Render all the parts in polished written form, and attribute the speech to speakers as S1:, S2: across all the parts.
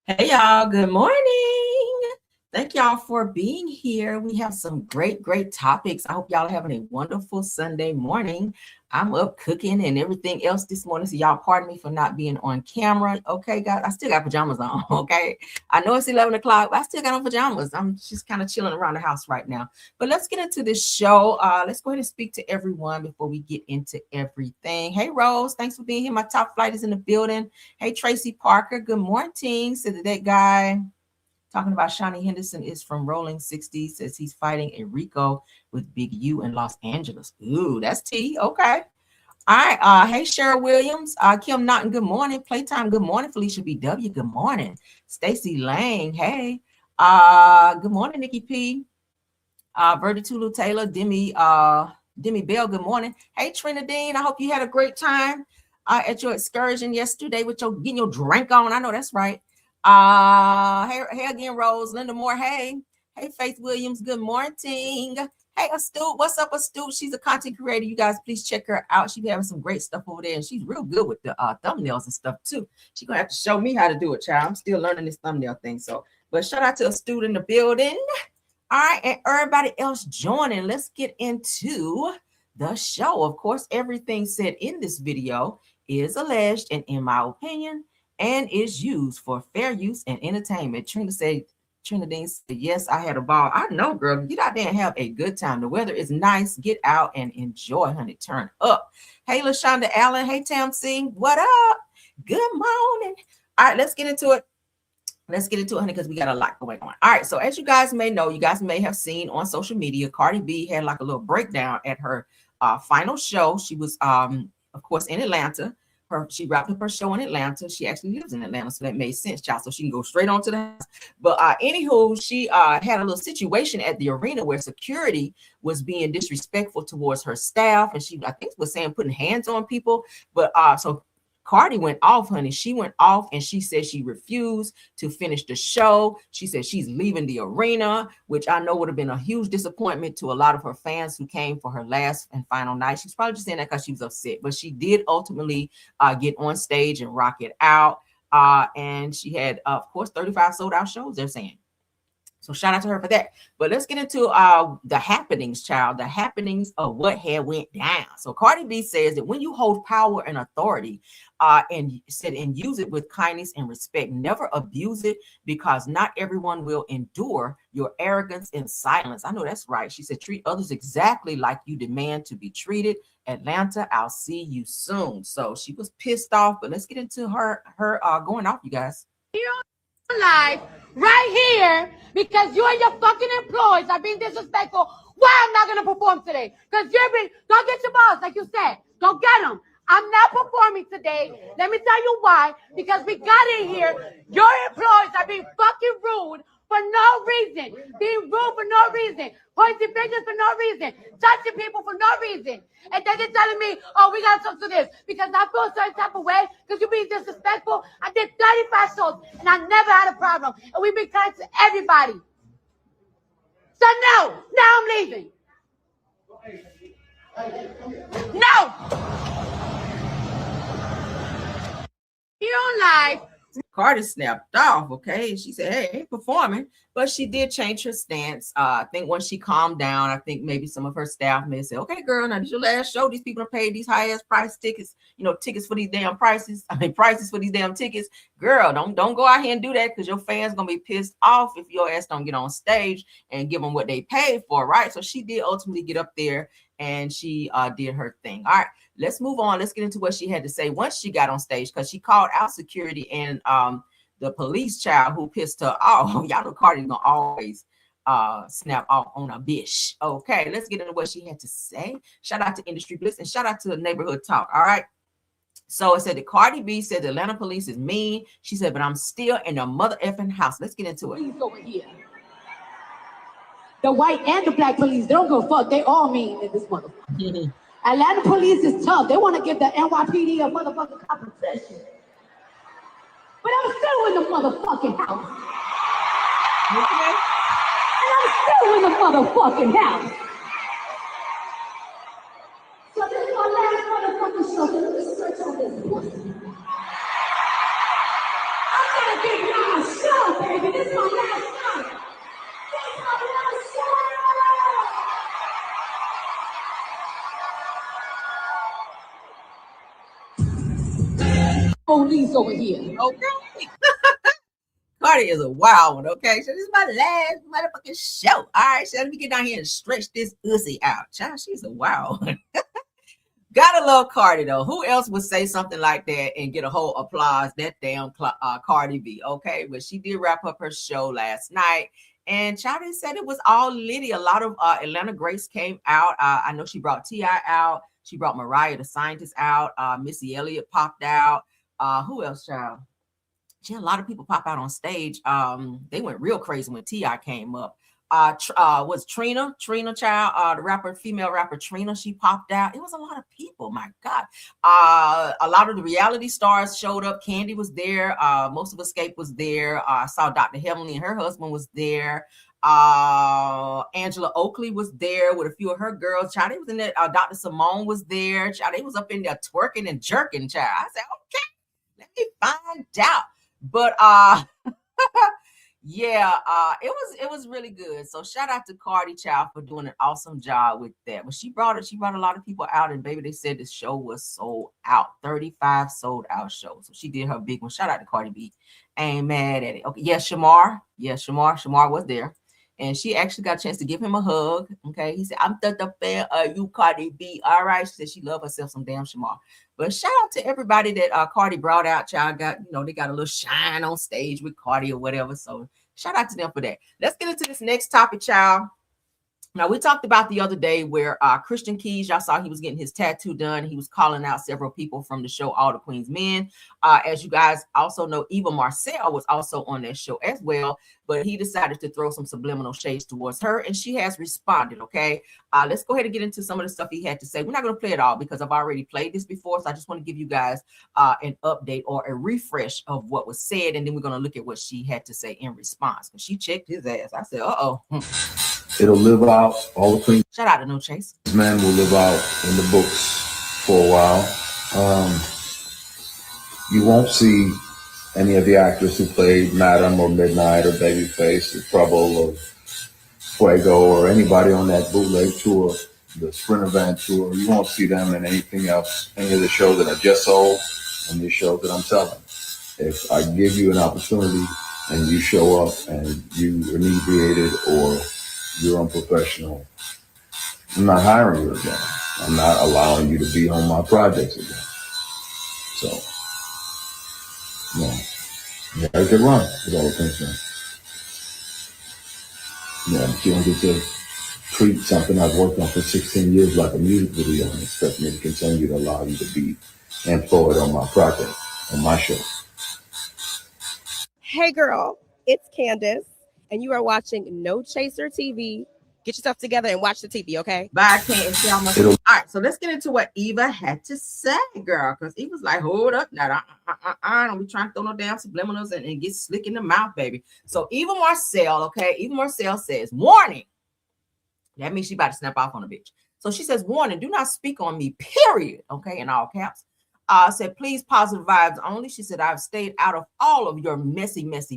S1: Hey y'all, good morning. Thank y'all for being here. We have some great topics. I hope y'all are having a wonderful Sunday morning. I'm up cooking and everything else this morning, so y'all pardon me for not being on camera. Okay, guys, I still got pajamas on, okay? I know it's 11 o'clock, but I still got on pajamas. I'm just kind of chilling around the house right now. But let's get into this show. Let's go ahead and speak to everyone before we get into everything. Hey, Rose, thanks for being here. My top flight is in the building. Hey, Tracy Parker, good morning. So that guy talking about Shawnee Henderson is from Rolling 60s, says he's fighting a RICO with Big U in Los Angeles. Ooh, that's T. Okay. All right. Hey, Cheryl Williams. Kim Naughton, good morning. Playtime, good morning. Felicia BW, good morning. Stacy Lang, hey. Good morning, Nikki P. Verdi Tulu Taylor, Demi Bell, good morning. Hey, Trinidine, I hope you had a great time at your excursion yesterday with your getting your drink on. I know that's right. Hey again, Rose. Linda Moore, hey. Hey, Faith Williams, good morning. Hey, Astute, what's up, Astute? She's a content creator. You guys, please check her out. She's having some great stuff over there, and she's real good with the thumbnails and stuff, too. She's going to have to show me how to do it, child. I'm still learning this thumbnail thing. But shout out to Astute in the building. All right, and everybody else joining. Let's get into the show. Of course, everything said in this video is alleged and, in my opinion, and is used for fair use and entertainment. Trinidine said, yes, I had a ball. I know, girl. Get out there and have a good time. The weather is nice. Get out and enjoy, honey. Turn up. Hey, LaShonda Allen. Hey, Tam Singh. What up? Good morning. All right, let's get into it. Let's get into it, honey, because we got a lot going on. All right, so as you guys may know, you guys may have seen on social media, Cardi B had like a little breakdown at her final show. She was, of course, in Atlanta. She wrapped up her show in Atlanta. She actually lives in Atlanta, so that made sense, child. So she can go straight on to the house. But anywho, she had a little situation at the arena where security was being disrespectful towards her staff, and she, I think, was saying putting hands on people. But so Cardi went off, honey. She went off and she said she refused to finish the show. She said she's leaving the arena, which I know would have been a huge disappointment to a lot of her fans who came for her last and final night. She's probably just saying that because she was upset, but she did ultimately get on stage and rock it out. And she had, of course, 35 sold out shows, they're saying. So shout out to her for that. But let's get into the happenings, child. The happenings of what had went down. So Cardi B says that when you hold power and authority and use it with kindness and respect, never abuse it, because not everyone will endure your arrogance and silence. I know that's right. She said, treat others exactly like you demand to be treated. Atlanta, I'll see you soon. So she was pissed off, but let's get into her going off, you guys.
S2: Life right here because you and your fucking employees are being disrespectful. Why I'm not gonna perform today? Because don't get your boss, like you said. Don't get them. I'm not performing today. Let me tell you why. Because we got in here. Your employees are being fucking rude for no reason. Being rude for no reason. Pointing fingers for no reason. Touching people for no reason. And then they're telling me, oh, we got to talk to this. Because I feel a certain type of way. Because you're being disrespectful. I did 35 shows. And I never had a problem. And we've been kind to everybody. So no. Now I'm leaving. No. You don't like.
S1: Cardi snapped off, okay? She said, hey, I ain't performing. But she did change her stance. I think once she calmed down, I think maybe some of her staff may say, okay, girl, now this is your last show. These people are paid these high-ass price tickets, tickets for these damn prices. Prices for these damn tickets. Girl, don't go out here and do that, because your fans going to be pissed off if your ass don't get on stage and give them what they paid for, right? So she did ultimately get up there and she did her thing. All right, let's move on. Let's get into what she had to say once she got on stage, because she called out security and the police child who pissed her off. Y'all know Cardi's gonna always snap off on a bitch. Okay, let's get into what she had to say. Shout out to Industry Bliss and shout out to the Neighborhood Talk. All right. So it said that Cardi B said the Atlanta police is mean. She said, but I'm still in the mother effing house. Let's get into it.
S2: Police over here. The white and the black police, they don't go fuck. They all mean in this motherfucker. Atlanta police is tough. They want to give the NYPD a motherfucking competition. But I'm still in the motherfucking house.
S1: Okay.
S2: And I'm still in the motherfucking house. So this is my last motherfucking show. Let me stretch on this pussy. I'm gonna get my baby. This is my last night. This is my last show. Police over here.
S1: Okay. Cardi is a wild one, okay? So this is my last motherfucking show. All right, so let me get down here and stretch this pussy out. Child, she's a wild one. Gotta love Cardi, though. Who else would say something like that and get a whole applause? That damn Cardi B, okay? But she did wrap up her show last night. And Chowdy said it was all litty. A lot of Atlanta Grace came out. I know she brought T.I. out. She brought Mariah the Scientist out. Missy Elliott popped out. Who else, child? She had a lot of people pop out on stage. They went real crazy when T.I. came up. Was Trina child, the rapper, female rapper Trina, she popped out. It was a lot of people, my God. A lot of the reality stars showed up. Candy was there. Most of Escape was there. I saw Dr. Heavenly and her husband was there. Angela Oakley was there with a few of her girls. Child, they was in there. Dr. Simone was there. Child, they was up in there twerking and jerking, child. I said, okay, let me find out. But yeah, it was really good. So shout out to Cardi child for doing an awesome job with that. But she brought a lot of people out, and baby, they said the show was sold out. 35 sold out shows. So she did her big one. Shout out to Cardi B. Ain't mad at it. Okay, yeah, Shamar was there. And she actually got a chance to give him a hug. Okay, he said, I'm the fan of you, Cardi B. All right, she said she loved herself some damn Shamar. But shout out to everybody that Cardi brought out. Child got, they got a little shine on stage with Cardi or whatever. So shout out to them for that. Let's get into this next topic, child. Now, we talked about the other day where Christian Keys, y'all saw he was getting his tattoo done. He was calling out several people from the show, All the Queen's Men. As you guys also know, Eva Marcille was also on that show as well, but he decided to throw some subliminal shades towards her, and she has responded, okay? Let's go ahead and get into some of the stuff he had to say. We're not going to play it all because I've already played this before, so I just want to give you guys an update or a refresh of what was said, and then we're going to look at what she had to say in response, because she checked his ass. I said, uh-oh.
S3: It'll live out. All the Queen's
S1: Shout out to No Chase.
S3: Men will live out in the books for a while. You won't see any of the actors who played Madam or Midnight or Babyface or Trouble or Fuego or anybody on that bootleg tour, the Sprinter Van tour. You won't see them in anything else, any of the shows that I just sold and the shows that I'm selling. If I give you an opportunity and you show up and you inebriated or you're unprofessional, I'm not hiring you again. I'm not allowing you to be on my projects again. So, you gotta get run with all the things, man. But you don't get to treat something I've worked on for 16 years like a music video and expect me to continue to allow you to be employed on my project, on my show.
S4: Hey girl, it's Candace, and you are watching No Chaser TV. Get yourself together and watch the TV, okay?
S1: But I can't tell my. All right, so let's get into what Eva had to say, girl, because Eva's like, hold up now. Don't be trying to throw no damn subliminals and get slick in the mouth, baby. So Eva Marcille, okay? Eva Marcille says, warning. That means she about to snap off on a bitch. So she says, warning, do not speak on me, period, okay, in all caps. Said, please, positive vibes only. She said, I've stayed out of all of your messy mess.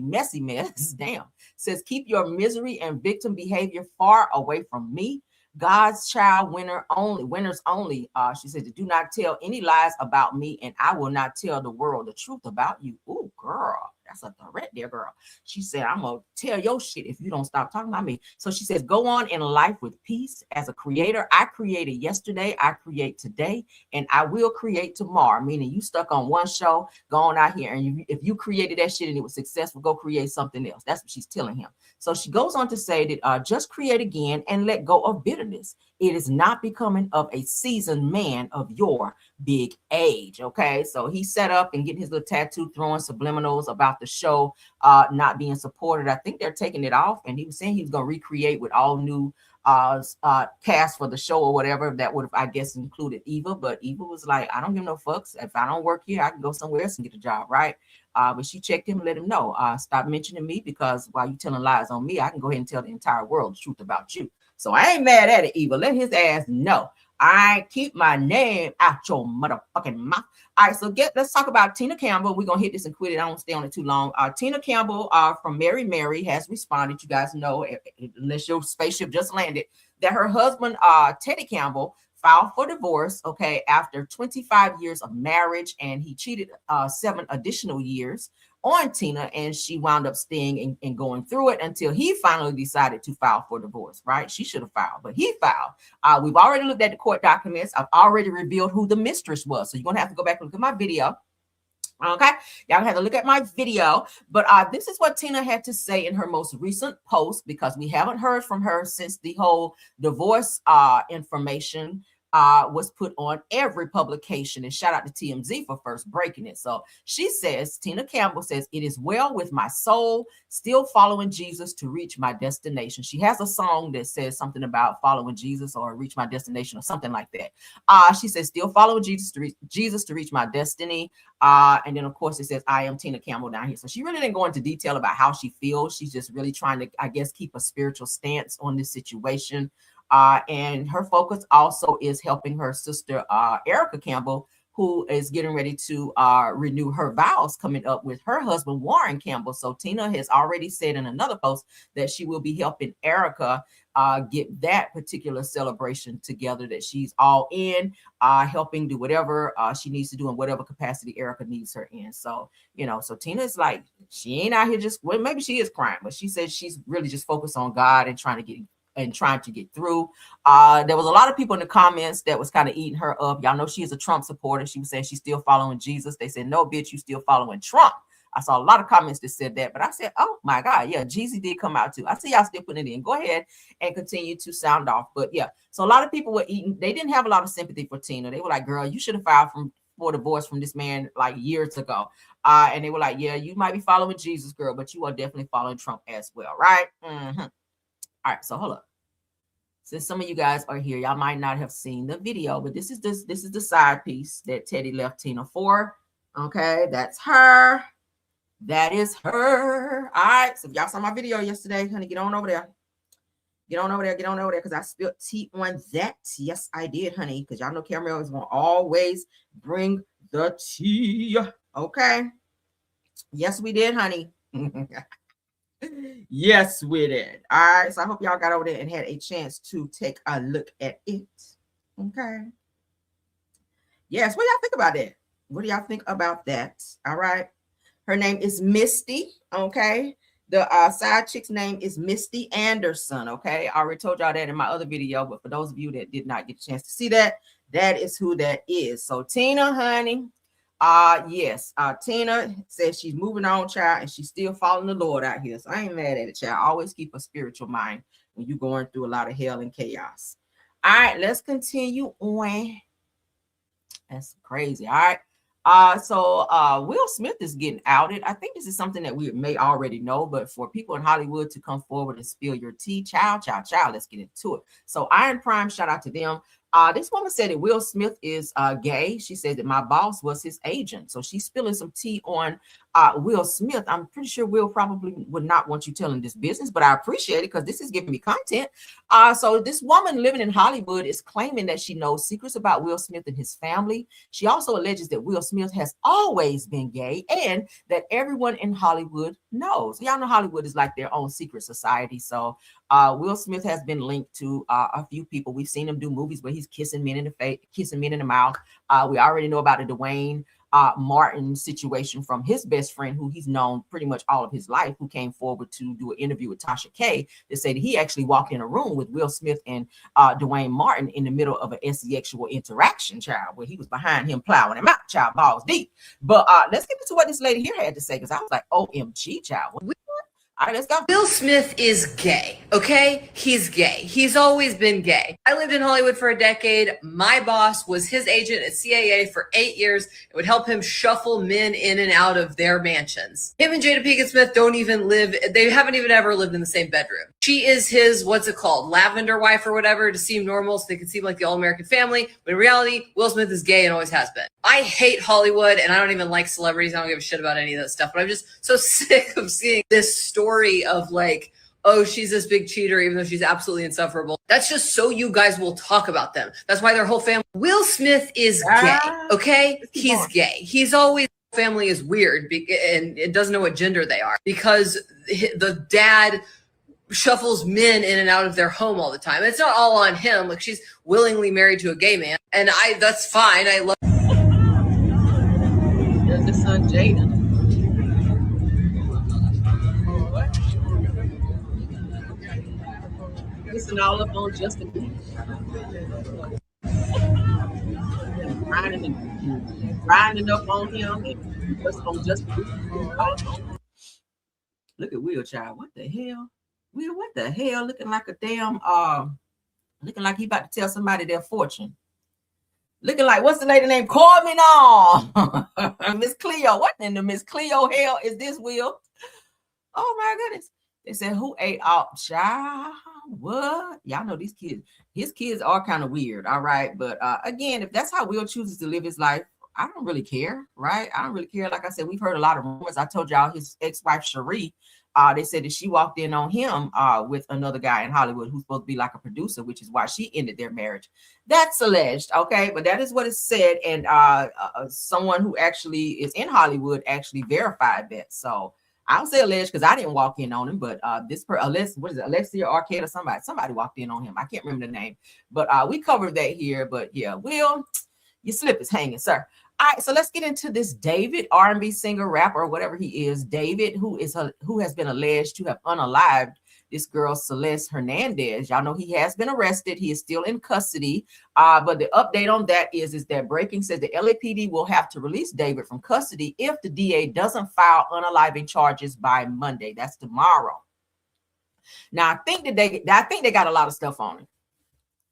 S1: Damn. Says, keep your misery and victim behavior far away from me. God's child, winners only. She said, do not tell any lies about me, and I will not tell the world the truth about you. Ooh, girl. That's a threat there, girl. She said, I'm going to tell your shit if you don't stop talking about me. So she says, go on in life with peace. As a creator, I created yesterday, I create today, and I will create tomorrow. Meaning you stuck on one show, go on out here, and if you created that shit and it was successful, go create something else. That's what she's telling him. So she goes on to say that just create again and let go of bitterness. It is not becoming of a seasoned man of your big age. Okay, so he set up and getting his little tattoo, throwing subliminals about the show not being supported. I think they're taking it off, and he was saying he was going to recreate with all new cast for the show or whatever. That would have, I guess, included Eva, but Eva was like, I don't give no fucks. If I don't work here, I can go somewhere else and get a job, right? But she checked him and let him know, stop mentioning me, because while you telling lies on me, I can go ahead and tell the entire world the truth about you. So I ain't mad at it, Eva. Let his ass know. I keep my name out your motherfucking mouth. All right, so let's talk about Tina Campbell. We're gonna hit this and quit it. I don't stay on it too long. Tina Campbell from Mary has responded. You guys know, unless your spaceship just landed, that her husband Teddy Campbell filed for divorce, okay, after 25 years of marriage, and he cheated 7 additional years on Tina, and she wound up staying and going through it until he finally decided to file for divorce, right? She should have filed, but he filed. We've already looked at the court documents. I've already revealed who the mistress was, so you're gonna have to go back and look at my video. Okay, y'all have to look at my video, but this is what Tina had to say in her most recent post, because we haven't heard from her since the whole divorce information was put on every publication, and shout out to TMZ for first breaking it. So she says, Tina Campbell says, "It is well with my soul, still following Jesus to reach my destination." She has a song that says something about following Jesus or reach my destination or something like that. She says, "Still following Jesus to reach my destiny." And then of course it says, "I am Tina Campbell" down here. So she really didn't go into detail about how she feels. She's just really trying to, I guess, keep a spiritual stance on this situation. And her focus also is helping her sister, Erica Campbell, who is getting ready to renew her vows coming up with her husband, Warren Campbell. So Tina has already said in another post that she will be helping Erica get that particular celebration together, that she's all in, helping do whatever she needs to do in whatever capacity Erica needs her in. So, so Tina is like, she ain't out here just, well, maybe she is crying, but she says she's really just focused on God and trying to get through. There was a lot of people in the comments that was kind of eating her up. Y'all know she is a Trump supporter. She was saying she's still following Jesus. They said, "No, bitch, you still following Trump." I saw a lot of comments that said that, but I said, oh my God, yeah, Jeezy did come out too. I see y'all still putting it in. Go ahead and continue to sound off. But yeah, so a lot of people were eating. They didn't have a lot of sympathy for Tina. They were like, "Girl, you should have filed for divorce from this man like years ago." And they were like, "Yeah, you might be following Jesus, girl, but you are definitely following Trump as well, right?" Mm-hmm. All right, so hold up. Since some of you guys are here, y'all might not have seen the video, but this is the side piece that Teddy left Tina for. Okay, that's her. That is her. All right, so if y'all saw my video yesterday, honey, get on over there. Get on over there, because I spilled tea on that. Yes, I did, honey, because y'all know Campbell is going to always bring the tea. Okay. Yes, we did, honey. Yes, we did. All right, so I hope y'all got over there and had a chance to take a look at it. Okay. Yes, what do y'all think about that? What do y'all think about that? All right. Her name is Misty. Okay. The side chick's name is Misty Anderson. Okay. I already told y'all that in my other video, but for those of you that did not get a chance to see that, that is who that is. So Tina, honey. Yes, Tina says she's moving on, child, and she's still following the Lord out here. So I ain't mad at it, child. Always keep a spiritual mind when you're going through a lot of hell and chaos. All right, let's continue on. That's crazy. All right. So Will Smith is getting outed. I think this is something that we may already know, but for people in Hollywood to come forward and spill your tea, child, let's get into it. So Iron Prime, shout out to them. This woman said that Will Smith is gay. She said that my boss was his agent. So she's spilling some tea on Will Smith. I'm pretty sure Will probably would not want you telling this business, but I appreciate it because this is giving me content. So this woman living in Hollywood is claiming that she knows secrets about Will Smith and his family. She also alleges that Will Smith has always been gay and that everyone in Hollywood knows. Y'all know Hollywood is like their own secret society. So Will Smith has been linked to a few people. We've seen him do movies where he's kissing men in the face, kissing men in the mouth. We already know about the Dwayne Martin situation from his best friend, who he's known pretty much all of his life, who came forward to do an interview with Tasha K to say that he actually walked in a room with Will Smith and Dwayne Martin in the middle of an sexual interaction, child, where he was behind him plowing him out, child, balls deep. But let's get into what this lady here had to say, because I was like, OMG, child. All right, let's go.
S5: Will Smith is gay, okay? He's gay. He's always been gay. I lived in Hollywood for a decade. My boss was his agent at CAA for 8 years. It would help him shuffle men in and out of their mansions. Him and Jada Pinkett Smith don't even live, they haven't even ever lived in the same bedroom. She is his, what's it called, lavender wife or whatever, to seem normal so they can seem like the all-American family. But in reality, Will Smith is gay and always has been. I hate Hollywood and I don't even like celebrities. I don't give a shit about any of that stuff. But I'm just so sick of seeing this story of like, oh, she's this big cheater, even though she's absolutely insufferable. That's just so you guys will talk about them. That's why their whole family. Will Smith is gay, okay? He's gay. He's always, family is weird and it doesn't know what gender they are because the dad shuffles men in and out of their home all the time. It's not all on him. Like, she's willingly married to a gay man, and that's fine. I love.
S1: There's the son, Jaden. Listen all up on Justin Bieber. Grinding up on him and just on Justin Bieber. Look at Will, child. What the hell? Will, what the hell? Looking like a damn looking like he about to tell somebody their fortune. Looking like, what's the lady name? Call me now. Miss Cleo. What in the Miss Cleo hell is this, Will? Oh my goodness. They said, who ate out, child? What? Y'all know these kids. His kids are kind of weird, all right? But again, if that's how Will chooses to live his life, I don't really care, right? I don't really care. Like I said, we've heard a lot of rumors. I told y'all his ex-wife, Cherie, they said that she walked in on him with another guy in Hollywood who's supposed to be like a producer, which is why she ended their marriage. That's alleged, okay? But that is what is said. And someone who actually is in Hollywood actually verified that. So I'll say alleged because I didn't walk in on him, but what is it, Alexia Arquette or somebody walked in on him. I can't remember the name, but we covered that here. But yeah, Will, your slip is hanging, sir. All right, so let's get into this David, R&B singer, rapper, whatever he is. David, who has been alleged to have unalived this girl, Celeste Hernandez. Y'all know he has been arrested. He is still in custody. But the update on that is that Breaking says the LAPD will have to release David from custody if the DA doesn't file unaliving charges by Monday. That's tomorrow. Now, I think they got a lot of stuff on it.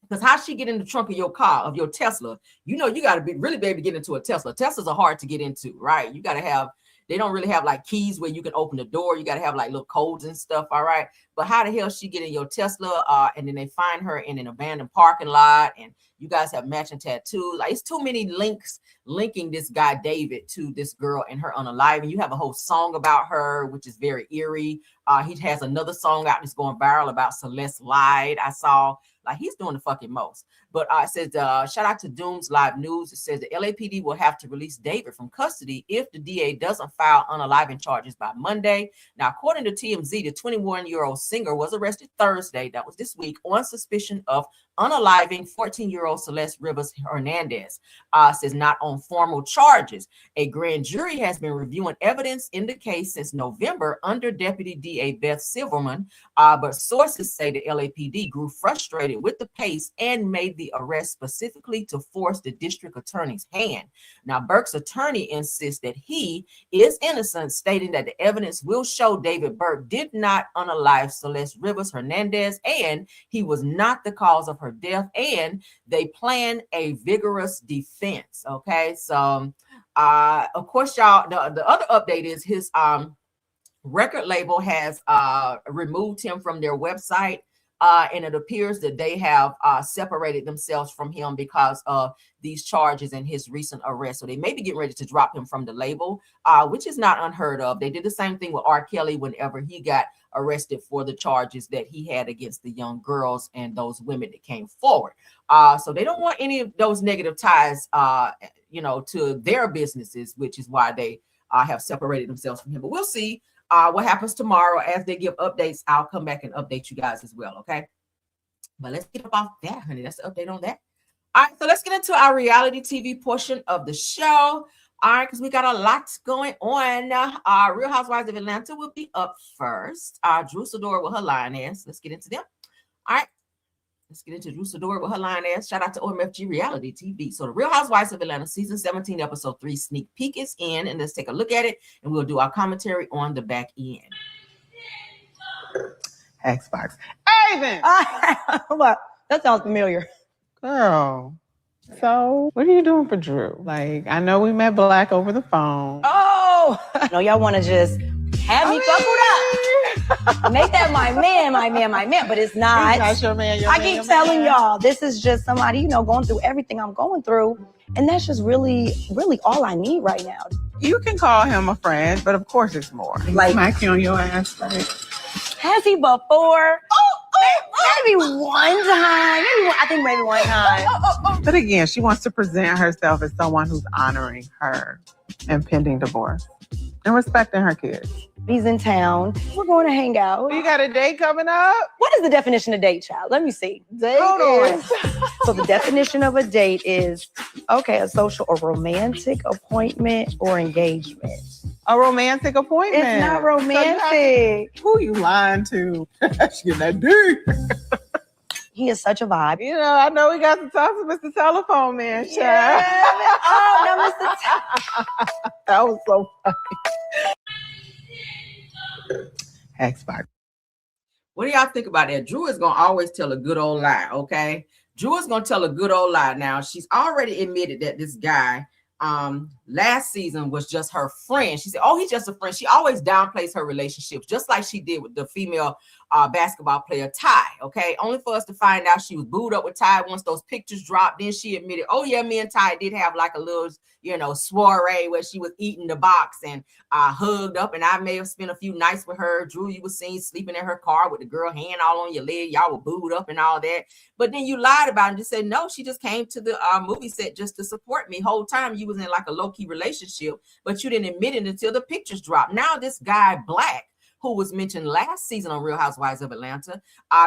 S1: Because how she get in the trunk of your car, of your Tesla, you know, you got to be really be able to get into a Tesla. Teslas are hard to get into, right? You got to have, they don't really have like keys where you can open the door. You got to have like little codes and stuff, all right? But how the hell she get in your Tesla and then they find her in an abandoned parking lot and you guys have matching tattoos? Like, it's too many links linking this guy David to this girl and her unaliving. You have a whole song about her, which is very eerie. He has another song out that's going viral about Celeste lied. I saw. Like, he's doing the fucking most. But it says, shout out to Doom's Live News. It says the LAPD will have to release David from custody if the DA doesn't file unaliving charges by Monday. Now, according to TMZ, the 21-year-old singer was arrested Thursday, that was this week, on suspicion of unaliving 14-year-old Celeste Rivers Hernandez. Says not on formal charges. A grand jury has been reviewing evidence in the case since November under Deputy DA Beth Silverman. But sources say the LAPD grew frustrated with the pace and made the arrest specifically to force the district attorney's hand. Now, Burke's attorney insists that he is innocent, stating that the evidence will show David Burke did not unalive Celeste Rivers Hernandez and he was not the cause of her death, and they plan a vigorous defense. Okay, so of course, y'all, the other update is his record label has removed him from their website. And it appears that they have separated themselves from him because of these charges and his recent arrest. So they may be getting ready to drop him from the label, which is not unheard of. They did the same thing with R. Kelly whenever he got arrested for the charges that he had against the young girls and those women that came forward. So they don't want any of those negative ties, to their businesses, which is why they have separated themselves from him. But we'll see what happens tomorrow. As they give updates, I'll come back and update you guys as well, okay? But let's get up off that, honey. That's the update on that. All right, so let's get into our reality TV portion of the show. All right, because we got a lot going on. Real Housewives of Atlanta will be up first. Drew Sidora with her lioness. Let's get into them. All right. Let's get into Drew Sidora with her lioness. Shout out to OMFG Reality TV. So the Real Housewives of Atlanta season 17, episode 3 sneak peek is in, and let's take a look at it, and we'll do our commentary on the back end.
S6: Xbox. Hey then.
S7: What? That sounds familiar.
S6: Girl. So what are you doing for Drew? Like, I know we met Black over the phone.
S7: Oh, no, y'all want to just have me coupled up. Make that my man, but it's not.
S6: He's not your man,
S7: I keep telling y'all, this is just somebody, going through everything I'm going through. And that's just really, really all I need right now.
S6: You can call him a friend, but of course it's more.
S7: Like,
S6: smack you on your ass, right?
S7: Has he before? Maybe one time. Maybe one time.
S6: But again, she wants to present herself as someone who's honoring her impending divorce and respecting her kids.
S7: He's in town. We're going to hang out.
S6: You got a date coming up?
S7: What is the definition of date, child? Let me see. Hold on. So the definition of a date is, a social or romantic appointment or engagement.
S6: A romantic appointment.
S7: It's not romantic.
S6: Who you lying to? She get that dick.
S7: He is such a vibe.
S6: You know, I know we got to talk to Mr. Telephone Man, child.
S7: Yeah. Oh, no, Mr.
S6: That was so funny. Xbox.
S1: What do y'all think about that? Drew is gonna always tell a good old lie, okay? Drew is gonna tell a good old lie. Now, she's already admitted that this guy last season was just her friend. She said, oh, he's just a friend. She always downplays her relationships, just like she did with the female basketball player Ty. Okay, only for us to find out she was booed up with Ty once those pictures dropped. Then she admitted, oh yeah, me and Ty did have like a little, soiree where she was eating the box and hugged up, and I may have spent a few nights with her. Drew, you were seen sleeping in her car with the girl hand all on your leg. Y'all were booed up and all that. But then you lied about it and just said, no, she just came to the movie set just to support me. Whole time you was in like a low-key relationship, but you didn't admit it until the pictures dropped. Now this guy, Black, who was mentioned last season on Real Housewives of Atlanta,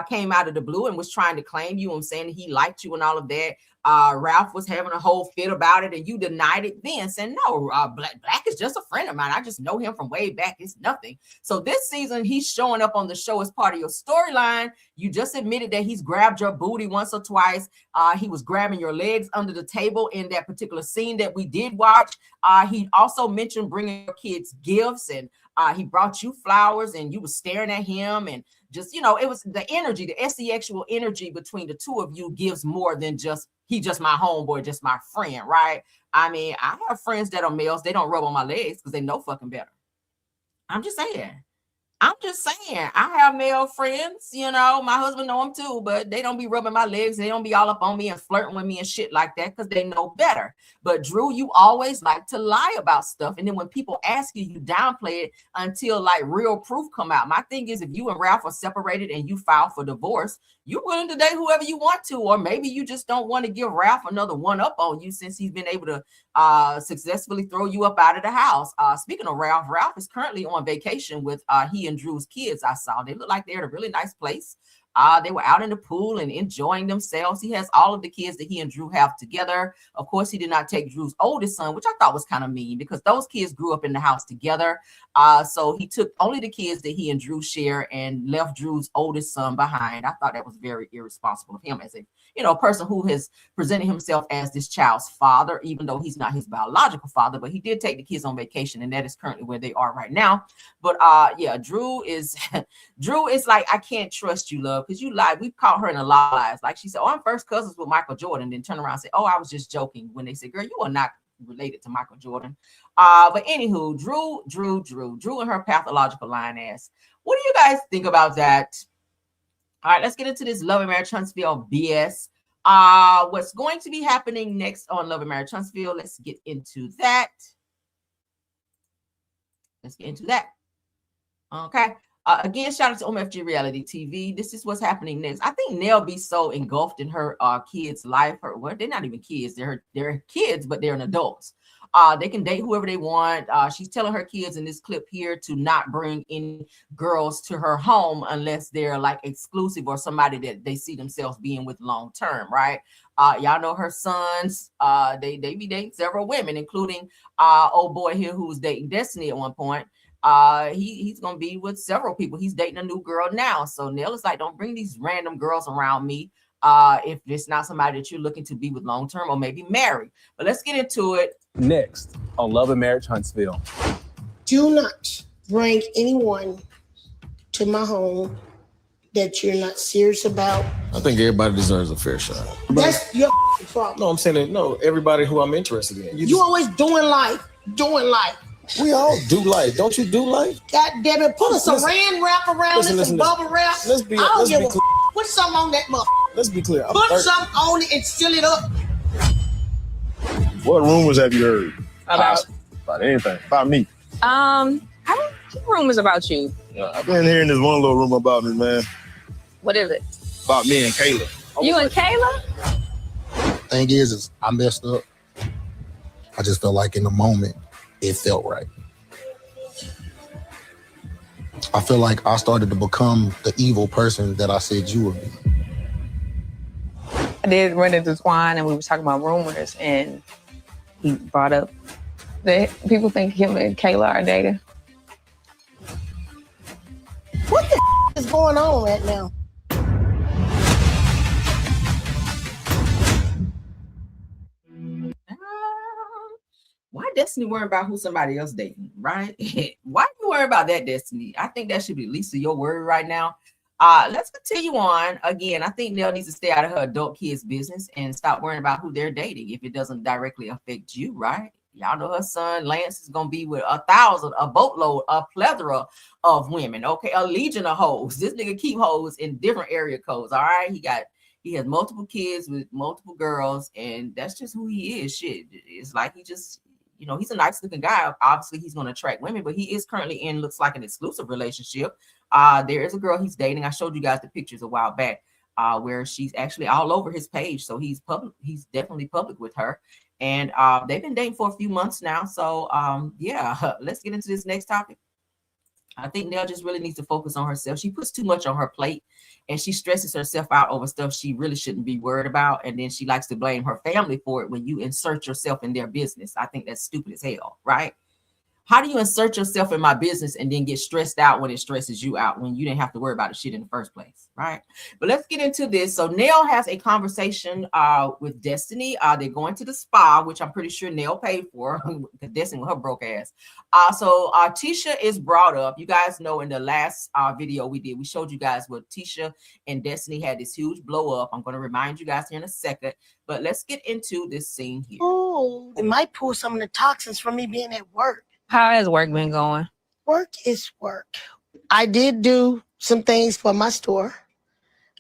S1: came out of the blue and was trying to claim you and saying he liked you and all of that. Ralph was having a whole fit about it and you denied it then, saying, no, Black is just a friend of mine. I just know him from way back. It's nothing. So this season, he's showing up on the show as part of your storyline. You just admitted that he's grabbed your booty once or twice. He was grabbing your legs under the table in that particular scene that we did watch. He also mentioned bringing your kids gifts, and he brought you flowers and you were staring at him, and just, it was the energy, the sexual energy between the two of you gives more than just, he just my homeboy, just my friend, right? I mean, I have friends that are males. They don't rub on my legs because they know fucking better. I'm just saying. I have male friends, my husband know them too, but they don't be rubbing my legs. They don't be all up on me and flirting with me and shit like that because they know better. But Drew, you always like to lie about stuff. And then when people ask you, you downplay it until like real proof come out. My thing is, if you and Ralph are separated and you file for divorce, you're willing to date whoever you want to, or maybe you just don't want to give Ralph another one up on you since he's been able to successfully throw you up out of the house. Speaking of Ralph is currently on vacation with he and Drew's kids. I saw they look like they're at a really nice place. They were out in the pool and enjoying themselves. He has all of the kids that he and Drew have together. Of course, he did not take Drew's oldest son, which I thought was kind of mean because those kids grew up in the house together. So he took only the kids that he and Drew share and left Drew's oldest son behind. I thought that was very irresponsible of him as a person who has presented himself as this child's father, even though he's not his biological father. But he did take the kids on vacation, and that is currently where they are right now. But Drew is like, I can't trust you, love, because you lied. We've caught her in a lot of lies. Like she said, oh, I'm first cousins with Michael Jordan, then turn around and say, oh, I was just joking, when they said, girl, you are not related to Michael Jordan. But anywho, Drew and her pathological lying ass. What do you guys think about that? All right, let's get into this Love and Marriage Huntsville BS. What's going to be happening next on Love and Marriage Huntsville? Let's get into that. Okay. Again, shout out to OMFG Reality TV. This is what's happening next. I think Nell be so engulfed in her kids' life. They're not even kids. They're kids, but they're an adults. They can date whoever they want. She's telling her kids in this clip here to not bring any girls to her home unless they're like exclusive or somebody that they see themselves being with long term, right? Y'all know her sons. They be dating several women, including old boy here who was dating Destiny at one point. He's gonna be with several people. He's dating a new girl now. So Nell is like, don't bring these random girls around me if it's not somebody that you're looking to be with long term or maybe marry. But let's get into it.
S8: Next on Love and Marriage Huntsville.
S9: Do not bring anyone to my home that you're not serious about.
S10: I think everybody deserves a fair shot.
S9: That's your problem.
S10: No, I'm saying that, no, everybody who I'm interested in.
S9: You always doing life.
S10: We all do life. Don't you do life?
S9: God damn it, put a saran wrap around it, some bubble wrap.
S10: Let's be
S9: clear.
S10: Put
S9: something on that mother.
S10: Let's be clear.
S9: Put something on it and seal it up.
S11: What rumors have you heard?
S8: About
S11: anything. About me.
S7: I Rumors about you.
S10: I've been hearing this one little rumor about me, man.
S7: What is it?
S10: About me and Kayla.
S7: You and Kayla?
S10: Thing is I messed up. I just felt like in the moment, it felt right. I feel like I started to become the evil person that I said you would be.
S7: I did run into Twan and we were talking about rumors and he brought up that people think him and Kayla are dating.
S9: What the is going on right now?
S1: Why Destiny worry about who somebody else dating, right? Why you worry about that, Destiny? I think that should be the least of your worry right now. Let's continue on. Again, I think Nell needs to stay out of her adult kids' business and stop worrying about who they're dating if it doesn't directly affect you, right? Y'all know her son Lance is gonna be with 1,000, a boatload, a plethora of women. Okay, a legion of hoes. This nigga keep hoes in different area codes. All right, he has multiple kids with multiple girls, and that's just who he is. Shit, it's like he just, you know, he's a nice looking guy. Obviously, he's gonna attract women, but he is currently in looks like an exclusive relationship. There is a girl he's dating. I showed you guys the pictures a while back, where she's actually all over his page. So he's public. He's definitely public with her. And they've been dating for a few months now. So yeah, let's get into this next topic. I think Nell just really needs to focus on herself. She puts too much on her plate and she stresses herself out over stuff she really shouldn't be worried about. And then she likes to blame her family for it when you insert yourself in their business. I think that's stupid as hell, right? How do you insert yourself in my business and then get stressed out when it stresses you out when you didn't have to worry about the shit in the first place, right? But let's get into this. So Nell has a conversation with Destiny. They're going to the spa, which I'm pretty sure Nell paid for because Destiny with her broke ass. So Tisha is brought up. You guys know in the last video we did, we showed you guys what Tisha and Destiny had this huge blow up. I'm going to remind you guys here in a second, but let's get into this scene here.
S9: Oh, it might pull some of the toxins from me being at work.
S7: How has work been going?
S9: Work is work. I did do some things for my store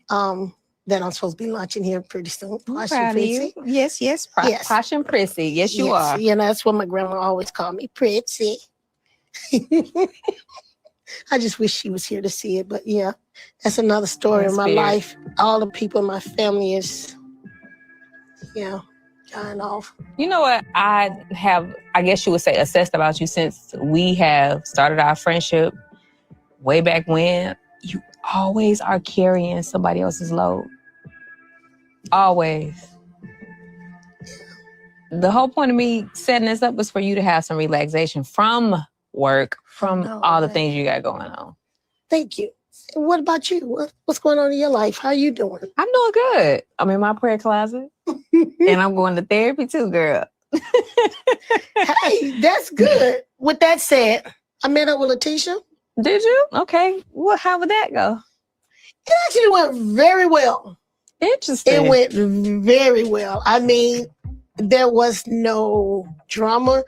S9: that I'm supposed to be launching here pretty soon.
S7: Posh and Prissy. Yes.
S9: Yes.
S7: Posh and Prissy. Yes, you are.
S9: You know, that's what my grandma always called me, Prissy. I just wish she was here to see it. But yeah, that's another story in my life. All the people in my family is, dying off.
S7: You know what I guess you would say, assessed about you since we have started our friendship way back when. You always are carrying somebody else's load. Always. The whole point of me setting this up was for you to have some relaxation from work, from all the things you got going on.
S9: Thank you. What about you? What's going on in your life? How you doing?
S7: I'm doing good. I'm in my prayer closet. And I'm going to therapy too, girl.
S9: Hey, that's good. With that said, I met up with Tisha.
S7: Did you? Okay. Well, how would that go?
S9: It actually went very well.
S7: Interesting.
S9: It went very well. I mean, there was no drama.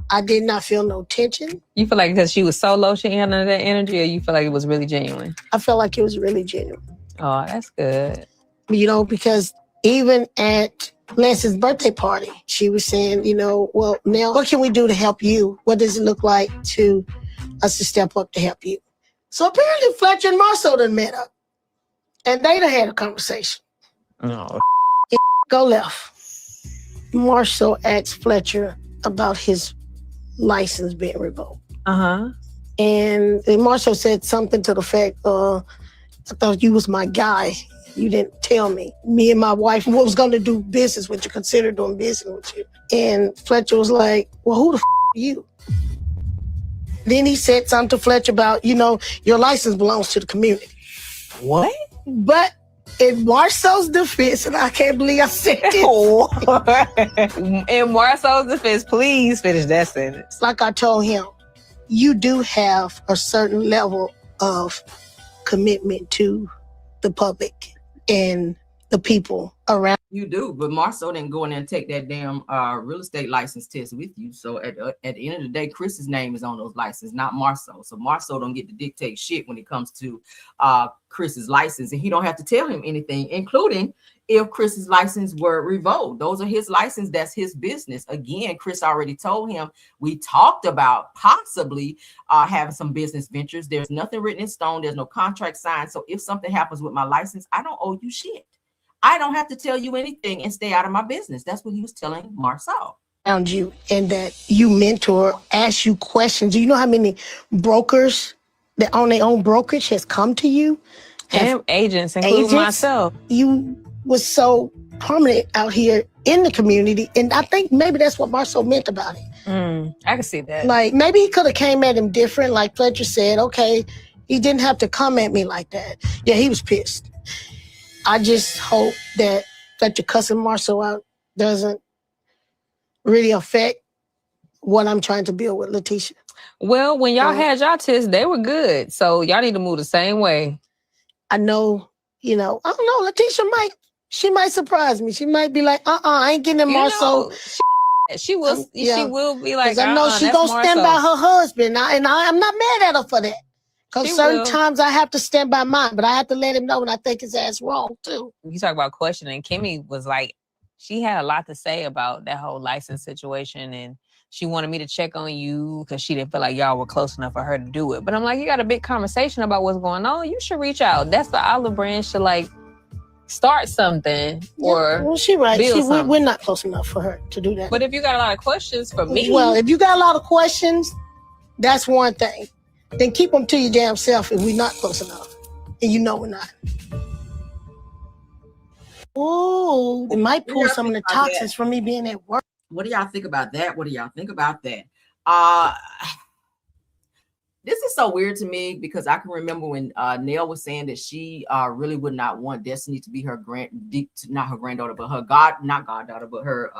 S9: I did not feel no tension.
S7: You feel like because she was so low, she handled that energy, or you feel like it was really genuine?
S9: I felt like it was really genuine.
S7: Oh, that's good.
S9: You know, because even at Lance's birthday party, she was saying, well, now what can we do to help you? What does it look like to us to step up to help you? So apparently Fletcher and Marcille done met up. And they done had a conversation.
S7: No.
S9: It go left. Marcille asked Fletcher about his license being revoked. And Marcille said something to the fact, I thought you was my guy. You didn't tell me. Me and my wife was going to do business with you, consider doing business with you. And Fletcher was like, well, who the are you? Then he said something to Fletcher about, your license belongs to the community.
S7: What?
S9: But in Marcille's defense, and I can't believe I said this.
S7: In Marcille's defense, please finish that sentence.
S9: Like I told him, you do have a certain level of commitment to the public and the people around.
S1: You do, but Marcille didn't go in there and take that damn real estate license test with you. So at the end of the day, Chris's name is on those licenses, not Marcille. So Marcille don't get to dictate shit when it comes to Chris's license, and he don't have to tell him anything, including if Chris's license were revoked. Those are his license. That's his business. Again, Chris already told him, we talked about possibly having some business ventures. There's nothing written in stone. There's no contract signed. So if something happens with my license, I don't owe you shit. I don't have to tell you anything and stay out of my business. That's what he was telling Marcille.
S9: Around you, and that you mentor, ask you questions. Do you know how many brokers that own their own brokerage has come to you?
S7: And agents, including myself.
S9: You was so prominent out here in the community, and I think maybe that's what Marcille meant about it.
S7: I can see that.
S9: Like, maybe he could have came at him different, like Fletcher said. Okay, he didn't have to come at me like that. Yeah, he was pissed. I just hope that Fletcher cussing Marcille out doesn't really affect what I'm trying to build with Letitia.
S7: Well, when y'all had y'all tests, they were good. So y'all need to move the same way.
S9: I know, I don't know, Letitia might surprise me. She might be like, I ain't getting in Marcille.
S7: She will be like,
S9: I know she's going to stand by her husband. And I'm not mad at her for that. Because certain times I have to stand by mine, but I have to let him know when I think his ass wrong, too.
S7: You talk about questioning. Kimmy was like, she had a lot to say about that whole license situation, and she wanted me to check on you because she didn't feel like y'all were close enough for her to do it. But I'm like, you got a big conversation about what's going on. You should reach out. That's the olive branch to like start something or
S9: she right.
S7: build something.
S9: We're not close enough for her to do that.
S7: But if you got a lot of questions for me.
S9: Well, if you got a lot of questions, that's one thing. Then keep them to your damn self if we're not close enough. And you know we're not. Oh, it might pull some of the toxins from me being at work.
S1: What do y'all think about that? What do y'all think about that? This is so weird to me because I can remember when Nell was saying that she really would not want Destiny to be her not her granddaughter, but her not goddaughter, but her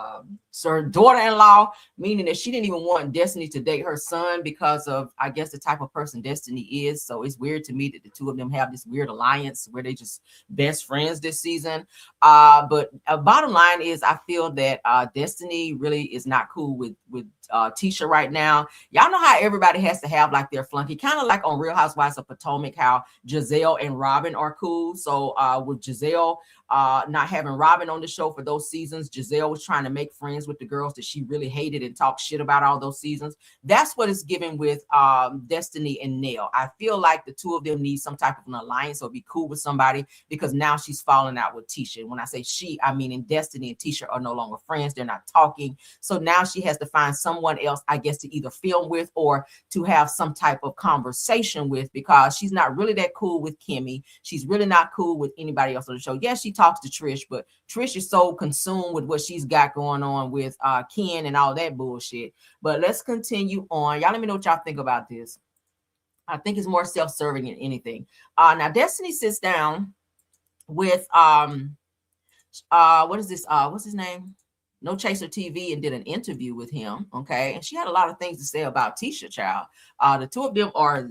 S1: daughter-in-law, meaning that she didn't even want Destiny to date her son because of, I guess, the type of person Destiny is. So it's weird to me that the two of them have this weird alliance where they just best friends this season. But bottom line is, I feel that Destiny really is not cool with Tisha right now. Y'all know how everybody has to have like their flunky, kind of like on Real Housewives of Potomac, how Giselle and Robin are cool. So with Giselle not having Robin on the show for those seasons, Giselle was trying to make friends with the girls that she really hated and talk shit about all those seasons. That's what it's given with Destiny and Nell. I feel like the two of them need some type of an alliance or be cool with somebody, because now she's falling out with Tisha. When I say she, I mean in Destiny and Tisha are no longer friends. They're not talking. So now she has to find someone else, I guess, to either film with or to have some type of conversation with, because she's not really that cool with Kimmy. She's really not cool with anybody else on the show. Yes, she talks to Trish, but Trish is so consumed with what she's got going on with Ken and all that bullshit. But let's continue on. Y'all let me know what y'all think about this. I think it's more self-serving than anything. Now Destiny sits down with what is this? What's his name? No Chaser TV, and did an interview with him. Okay. And she had a lot of things to say about Tisha, child. The two of them are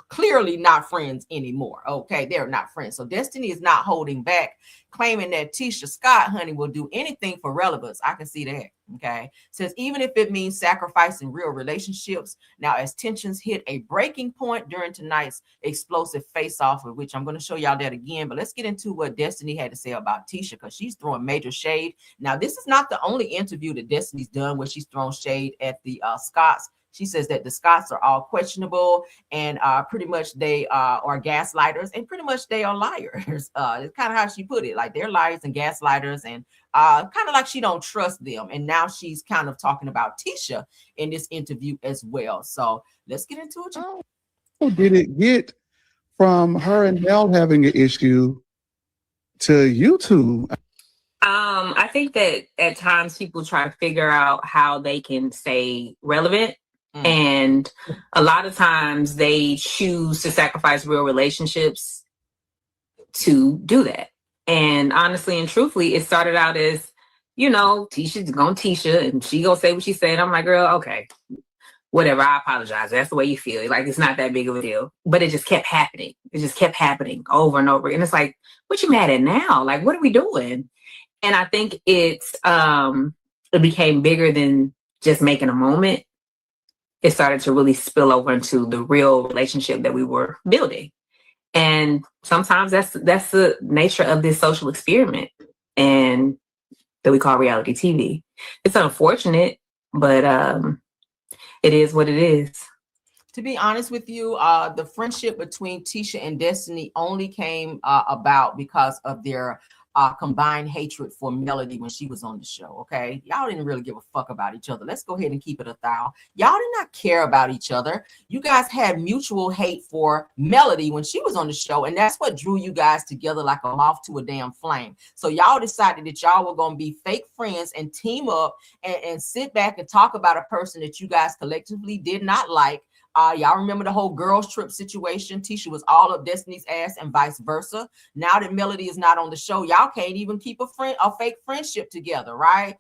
S1: clearly not friends anymore. Okay. They're not friends. So Destiny is not holding back, claiming that Tisha Scott, honey, will do anything for relevance. I can see that. Okay. Says even if it means sacrificing real relationships. Now, as tensions hit a breaking point during tonight's explosive face-off, of which I'm going to show y'all that again, but let's get into what Destiny had to say about Tisha, because she's throwing major shade. Now, this is not the only interview that Destiny's done where she's thrown shade at the Scotts. She says that the Scotts are all questionable and pretty much they are gaslighters, and pretty much they are liars. It's kind of how she put it, like they're liars and gaslighters, and kind of like she don't trust them. And now she's kind of talking about Tisha in this interview as well. So let's get into it.
S11: How did it get from her and Nell having an issue to you two?
S7: I think that at times people try to figure out how they can stay relevant. And a lot of times they choose to sacrifice real relationships to do that. And honestly and truthfully, it started out as, Tisha's gonna Tisha and she gonna say what she said. I'm like, girl, okay, whatever, I apologize. That's the way you feel. Like, it's not that big of a deal. But it just kept happening. It just kept happening over and over. And it's like, what you mad at now? Like, what are we doing? And I think it became bigger than just making a moment. It started to really spill over into the real relationship that we were building. And sometimes that's the nature of this social experiment. and that we call reality TV. It's unfortunate, but it is what it is.
S1: To be honest with you, the friendship between Tisha and Destiny only came about because of their combined hatred for Melody when she was on the show. Okay, y'all didn't really give a fuck about each other. Let's go ahead and keep it 1,000. Y'all did not care about each other. You guys had mutual hate for Melody when she was on the show, and that's what drew you guys together like a moth to a damn flame. So y'all decided that y'all were going to be fake friends and team up and sit back and talk about a person that you guys collectively did not like. Y'all remember the whole girls trip situation? Tisha was all up Destiny's ass and vice versa. Now that Melody is not on the show, y'all can't even keep a fake friendship together, right?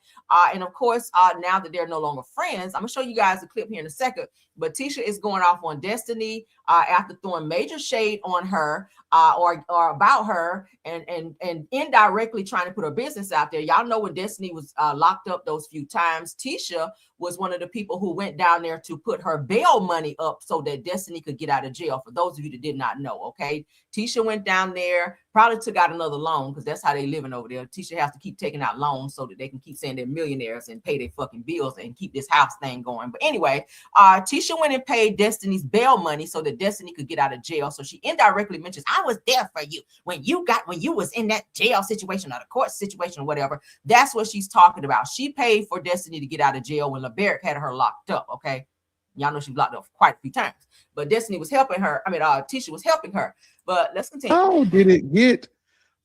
S1: And of course, now that they're no longer friends, I'm gonna show you guys a clip here in a second. But Tisha is going off on Destiny after throwing major shade on her or about her and indirectly trying to put her business out there. Y'all know when Destiny was locked up those few times, Tisha was one of the people who went down there to put her bail money up so that Destiny could get out of jail. For those of you that did not know, okay? Tisha went down there, probably took out another loan because that's how they living over there. Tisha has to keep taking out loans so that they can keep saying they're millionaires and pay their fucking bills and keep this house thing going. But anyway, Tisha went and paid Destiny's bail money so that Destiny could get out of jail. So she indirectly mentions, I was there for you when you was in that jail situation or the court situation or whatever. That's what she's talking about. She paid for Destiny to get out of jail when Burke had her locked up, okay? Y'all know she was locked up quite a few times. But Destiny was helping her. Tisha was helping her. But let's continue.
S11: How did it get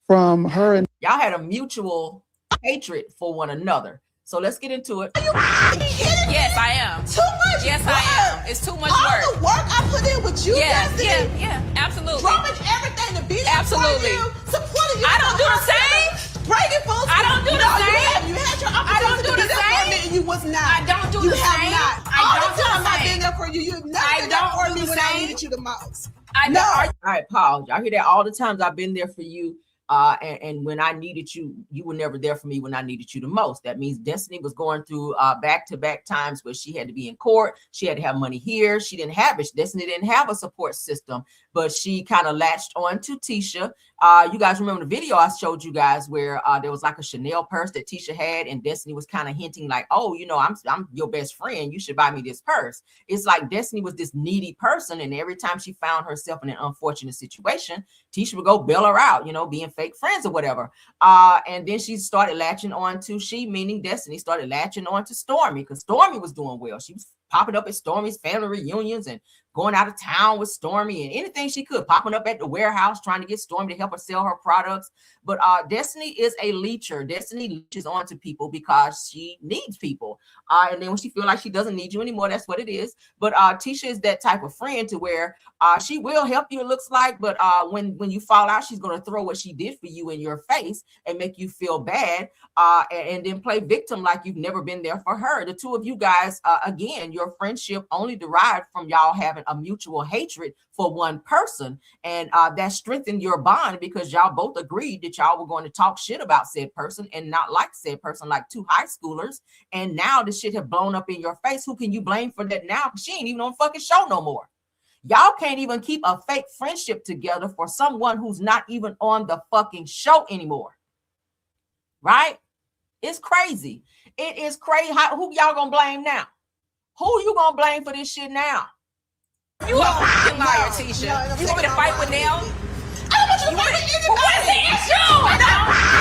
S11: from her and
S1: y'all had a mutual hatred for one another? So let's get into it.
S12: Yes, I am. Too much. Yes, work. I am. It's too much
S13: all
S12: work.
S13: All the work I put in with you, Destiny.
S12: Yeah, absolutely.
S13: Dropping everything to be there
S12: absolutely.
S13: For you, supporting you.
S12: I don't do the same.
S13: Breaking folks.
S12: I don't do the same.
S13: You had your opportunity to be there for me, and you was not.
S12: I don't do the same.
S13: Not.
S12: I don't do the same.
S13: I've been there for you. You've never been there for me when I needed you the most. No.
S1: All right, Paul. Y'all hear that all the times I've been there for you. And when I needed you, you were never there for me when I needed you the most. That means Destiny was going through back-to-back times where she had to be in court. She had to have money here. She didn't have it. Destiny didn't have a support system, but she kind of latched on to Tisha. You guys remember the video I showed you guys where there was like a Chanel purse that Tisha had, and Destiny was kind of hinting like, oh, you know, I'm your best friend. You should buy me this purse. It's like Destiny was this needy person, and every time she found herself in an unfortunate situation, Tisha would go bail her out, you know, being fake friends or whatever. And then she started latching on to, meaning Destiny, started latching on to Stormy because Stormy was doing well. She was popping up at Stormy's family reunions and going out of town with Stormy and anything she could, popping up at the warehouse, trying to get Stormy to help her sell her products. But Destiny is a leecher. Destiny leeches onto people because she needs people. And then when she feels like she doesn't need you anymore, that's what it is. But Tisha is that type of friend to where she will help you, it looks like, but when you fall out, she's going to throw what she did for you in your face and make you feel bad and then play victim like you've never been there for her. The two of you guys, again, your friendship only derived from y'all having a mutual hatred for one person, and that strengthened your bond because y'all both agreed that y'all were going to talk shit about said person and not like said person, like two high schoolers. And now the shit have blown up in your face. Who can you blame for that now? She ain't even on fucking show no more. Y'all can't even keep a fake friendship together for someone who's not even on the fucking show anymore. Right? It's crazy. It is crazy. Who y'all gonna blame now? Who you gonna blame for this shit now?
S12: You a fucking liar, Tisha. You want me to fight with Nell?
S13: I don't want you to fight with anybody.
S12: What is the issue?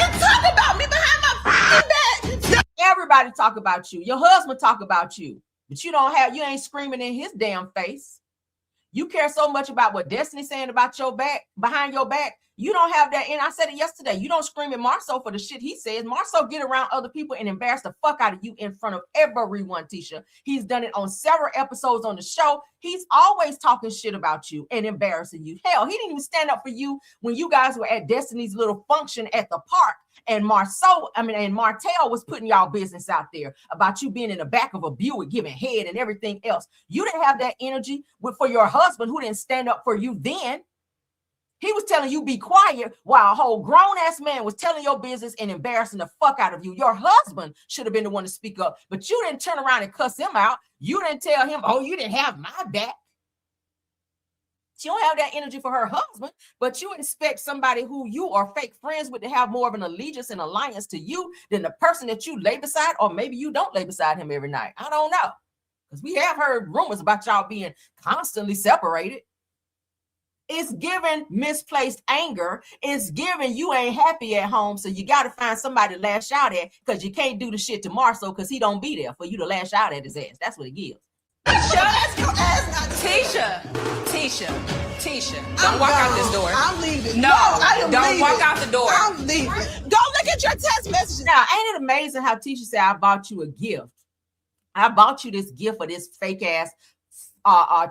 S13: You talk about me behind my fucking back.
S1: Everybody talk about you. Your husband talk about you, but you ain't screaming in his damn face. You care so much about what Destiny's saying about your back, behind your back. You don't have that. And I said it yesterday. You don't scream at Marcille for the shit he says. Marcille get around other people and embarrass the fuck out of you in front of everyone, Tisha. He's done it on several episodes on the show. He's always talking shit about you and embarrassing you. Hell, he didn't even stand up for you when you guys were at Destiny's little function at the park. And Martell was putting y'all business out there about you being in the back of a Buick giving head and everything else. You didn't have that energy for your husband who didn't stand up for you then. He was telling you be quiet while a whole grown-ass man was telling your business and embarrassing the fuck out of you. Your husband should have been the one to speak up, but you didn't turn around and cuss him out. You didn't tell him, oh, you didn't have my back. She don't have that energy for her husband, but you expect somebody who you are fake friends with to have more of an allegiance and alliance to you than the person that you lay beside, or maybe you don't lay beside him every night. I don't know. Because we have heard rumors about y'all being constantly separated. It's giving misplaced anger. It's giving you ain't happy at home, so you got to find somebody to lash out at because you can't do the shit to Marcille because he don't be there for you to lash out at his ass. That's what it gives.
S12: Tisha. Don't walk out this door.
S13: I'm leaving.
S12: No, don't walk out the door.
S13: I'm leaving. Go look at your text messages.
S1: Now, ain't it amazing how Tisha said, I bought you a gift. I bought you this gift for this fake ass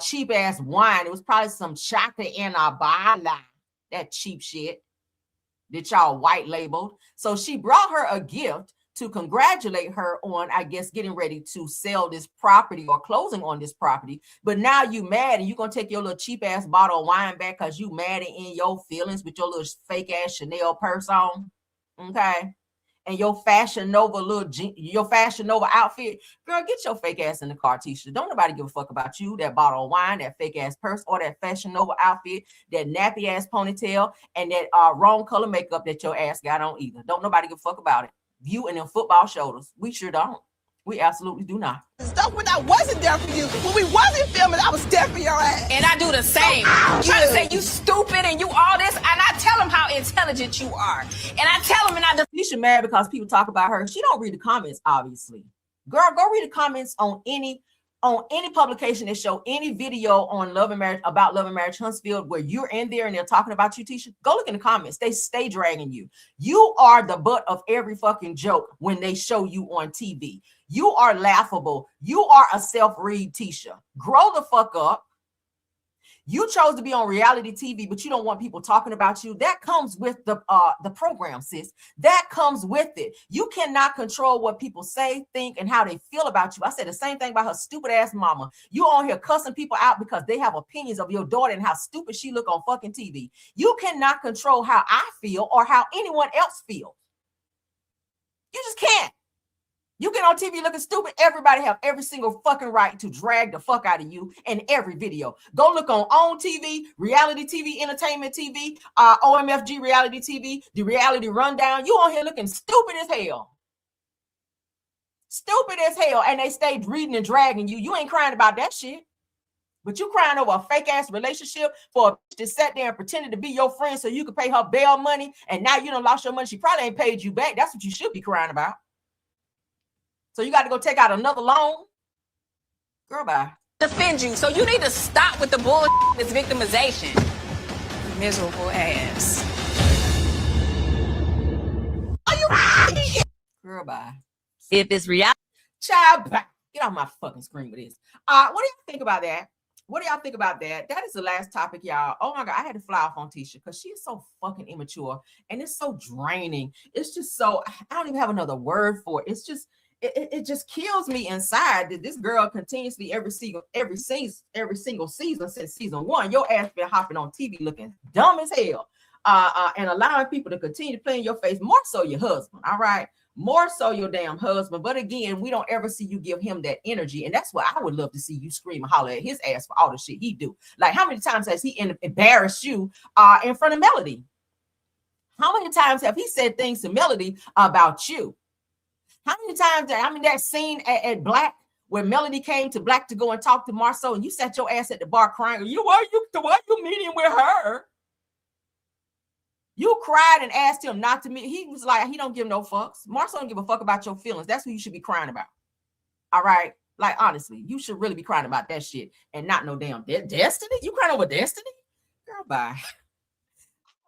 S1: cheap ass wine. It was probably some chocolate in a bottle, that cheap shit that y'all white labeled. So she brought her a gift to congratulate her on, I guess, getting ready to sell this property or closing on this property. But now you mad and you're gonna take your little cheap ass bottle of wine back because you mad and in your feelings with your little fake ass Chanel purse on, okay? And your Fashion Nova outfit. Girl, get your fake ass in the car, Tisha. Don't nobody give a fuck about you, that bottle of wine, that fake ass purse, or that Fashion Nova outfit, that nappy ass ponytail, and that wrong color makeup that your ass got on either. Don't nobody give a fuck about it. You and them football shoulders. We sure don't. We absolutely do not.
S13: Stuff when I wasn't there for you. When we wasn't filming, I was there for your ass.
S12: And I do the same. I'm trying to say you stupid and you all this, and I tell them how intelligent you are. And I tell them, and I
S1: Tisha mad because people talk about her. She don't read the comments, obviously. Girl, go read the comments on any publication that show any video on Love and Marriage, about Love and Marriage Huntsville, where you're in there and they're talking about you, Tisha. Go look in the comments. They stay dragging you. You are the butt of every fucking joke when they show you on TV. You are laughable. You are a self-read, Tisha. Grow the fuck up. You chose to be on reality TV, but you don't want people talking about you. That comes with the program, sis. That comes with it. You cannot control what people say, think, and how they feel about you. I said the same thing about her stupid ass mama. You on here cussing people out because they have opinions of your daughter and how stupid she look on fucking TV. You cannot control how I feel or how anyone else feels. You just can't. You get on TV looking stupid, everybody have every single fucking right to drag the fuck out of you in every video. Go look on TV, reality TV, entertainment TV, OMFG reality TV, the reality rundown. You on here looking stupid as hell. Stupid as hell. And they stayed reading and dragging you. You ain't crying about that shit. But you crying over a fake ass relationship for a bitch that sat there and pretended to be your friend so you could pay her bail money. And now you done lost your money. She probably ain't paid you back. That's what you should be crying about. So you got to go take out another loan? Girl, bye.
S12: defend you. So you need to stop with the bullshit, this victimization. Miserable ass.
S13: Are you
S1: Girl, bye.
S5: If it's reality.
S1: Child, bye. Get off my fucking screen with this. What do you think about that? What do y'all think about that? That is the last topic, y'all. Oh my God, I had to fly off on Tisha because she is so fucking immature and it's so draining. It's just so, I don't even have another word for it. It's just, it just kills me inside that this girl continuously every single season since season one, your ass been hopping on TV looking dumb as hell, and allowing people to continue to play in your face, more so your husband, all right? More so your damn husband. But again, we don't ever see you give him that energy. And that's why I would love to see you scream and holler at his ass for all the shit he do. Like, how many times has he embarrassed you in front of Melody? How many times have he said things to Melody about you? How many times, that scene at Black where Melody came to Black to go and talk to Marcille and you sat your ass at the bar crying, why you meeting with her? You cried and asked him not to meet. He was like, he don't give no fucks. Marcille don't give a fuck about your feelings. That's who you should be crying about. All right? Like, honestly, you should really be crying about that shit and not no damn Destiny. You crying over Destiny? Girl, bye.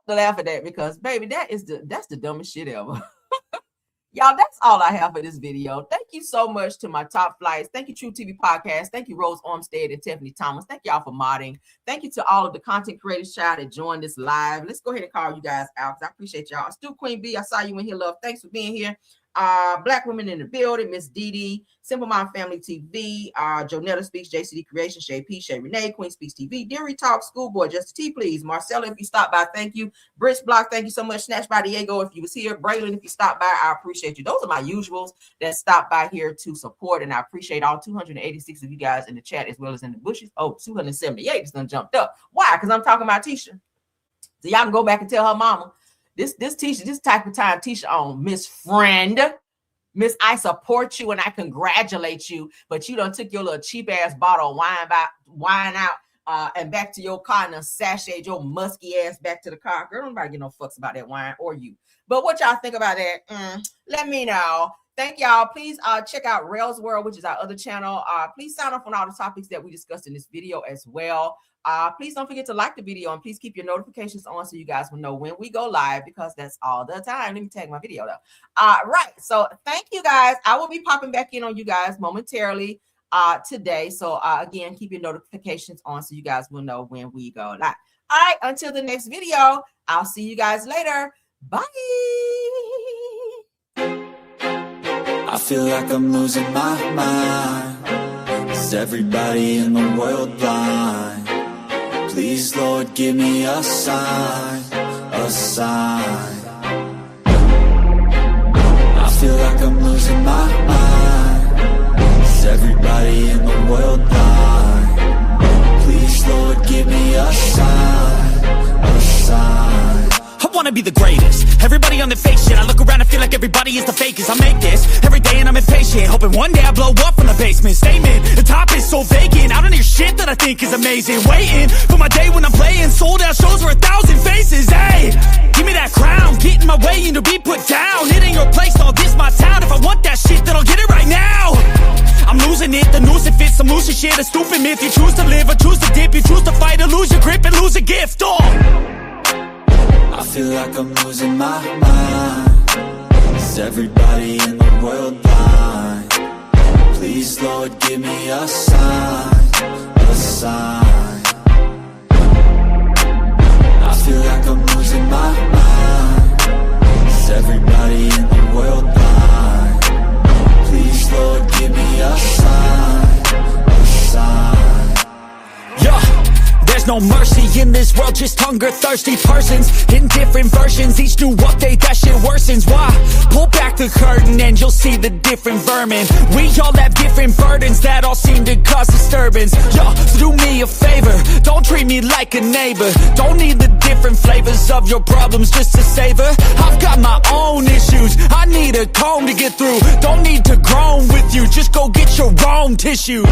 S1: I laugh at that because, baby, that's the dumbest shit ever. Y'all, that's all I have for this video. Thank you so much to my top flights. Thank you, True TV Podcast. Thank you, Rose Armstead and Tiffany Thomas. Thank y'all for modding. Thank you to all of the content creators, child, that joined this live. Let's go ahead and call you guys out because I appreciate y'all. Stu Queen B, I saw you in here, love. Thanks for being here. Black Women in the Building, Miss Dee, Simple Mind Family TV, Jonetta Speaks, JCD Creation, Shay P, Shay Renee, Queen Speaks TV, Deary Talk, Schoolboy, Just T, please. Marcella, if you stopped by, thank you. Brits Block, thank you so much. Snatch by Diego, if you was here. Braylon, if you stopped by, I appreciate you. Those are my usuals that stopped by here to support, and I appreciate all 286 of you guys in the chat as well as in the bushes. Oh, 278 is done jumped up. Why? Because I'm talking about Tisha. So y'all can go back and tell her mama. This Tisha, this type of time Tisha on, Miss Friend. Miss, I support you and I congratulate you, but you done took your little cheap ass bottle of wine out and back to your car and sashayed your musky ass back to the car. Girl, nobody give no fucks about that wine or you. But what y'all think about that? Let me know. Thank y'all. Please check out Rhoa's World, which is our other channel. Please sign up on all the topics that we discussed in this video as well. Please don't forget to like the video and please keep your notifications on so you guys will know when we go live, because that's all the time. Let me tag my video though. Right. So thank you guys. I will be popping back in on you guys momentarily today. So again, keep your notifications on so you guys will know when we go live. All right. Until the next video, I'll see you guys later. Bye.
S14: I feel like I'm losing my mind. Is everybody in the world blind? Please, Lord, give me a sign, a sign. I feel like I'm losing my mind. Is everybody in the world blind? Please, Lord, give me a sign, a sign. I wanna be the greatest. Everybody on the fake shit. I look around and feel like everybody is the fakest. I make this every day and I'm impatient, hoping one day I blow up from the basement. Statement, the top is so vacant. I don't hear shit that I think is amazing. Waiting for my day when I'm playing sold out shows for 1,000 faces. Hey, give me that crown, get in my way and to be put down. It ain't your place, all this my town. If I want that shit, then I'll get it right now. I'm losing it, the noose it fits. I'm losing shit, a stupid myth. You choose to live or choose to dip. You choose to fight or lose your grip and lose a gift. I feel like I'm losing my mind. Is everybody in the world blind? Please, Lord, give me a sign, a sign. I feel like I'm losing my mind. Is everybody in the world blind? Please, Lord, give me a sign, a sign. Yeah. There's no mercy in this world, just hunger-thirsty persons in different versions. Each new update, that shit worsens. Why? Pull back the curtain and you'll see the different vermin. We all have different burdens that all seem to cause disturbance. Yo, so do me a favor, don't treat me like a neighbor. Don't need the different flavors of your problems just to savor. I've got my own issues, I need a comb to get through. Don't need to groan with you, just go get your own tissue.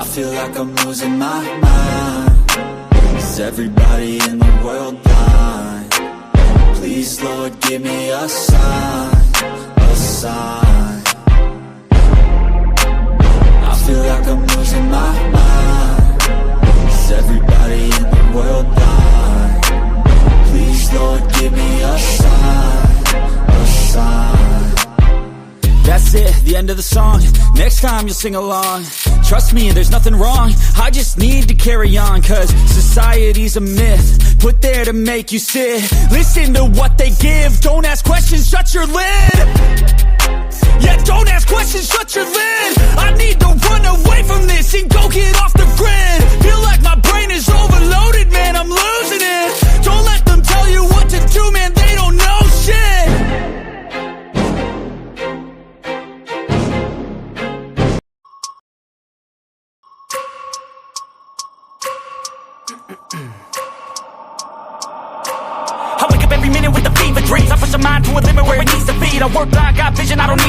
S14: I feel like I'm losing my mind. Is everybody in the world blind? Please, Lord, give me a sign, a sign. I feel like I'm losing my mind. Is everybody in the world blind? Please, Lord, give me a sign, a sign. That's it, the end of the song. Next time you'll sing along. Trust me, there's nothing wrong. I just need to carry on, cause society's a myth put there to make you sit. Listen to what they give. Don't ask questions, shut your lid. Yeah, don't ask questions, shut your lid. I need to run away from this and go get off the grid. Feel like my brain is overloaded, man, I'm losing it. Don't let them tell you what to do, man, they don't know shit. I wake up every minute with the fever dreams. I push my mind to a limit where it needs to feed. I work, I got vision, I don't need